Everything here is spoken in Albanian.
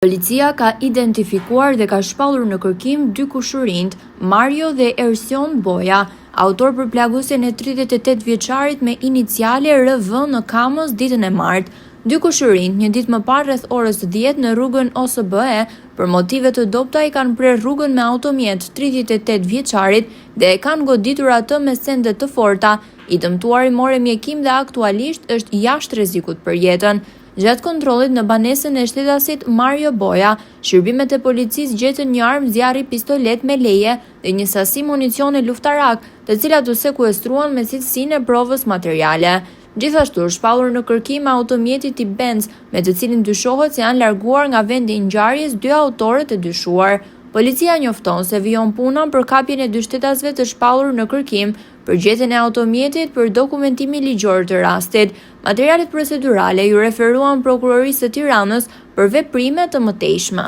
Policia ka identifikuar dhe ka shpallur në kërkim dy kushërinjt, Mario dhe Ersion Boja, autor përplaguesen e 38 vjeçarit me iniciale RV në Kamës ditën e martë. Dy kushërinjt një ditë më parë rreth orës 10 në rrugën OSBE për motive të dobta i kanë prerë rrugën me automjet 38 vjeçarit dhe e kanë goditur atë me sende të forta. I dëmtuari morë mjekim dhe aktualisht është jashtë rrezikut për jetën. Gjatë kontrollit në banesën e shtetasit Mario Boja, shërbimet e policisë gjetën një armë zjarri pistolet me leje dhe një sasi municione luftarak, të cilat u sekuestruan me cilësinë e provës materiale. Gjithashtu është shpallur në kërkim automjeti tip Benz, me të cilin dyshohet se janë larguar nga vendi i ngjarjes dy autorët e dyshuar. Policia njofton se vijon puna për kapjen e dy shtetasve të shpallur në kërkim, për gjetjen e automjetit për dokumentimin ligjor të rastit. Materialet procedurale ju referuan Prokurorisë së Tiranës për veprime të mëtejshme.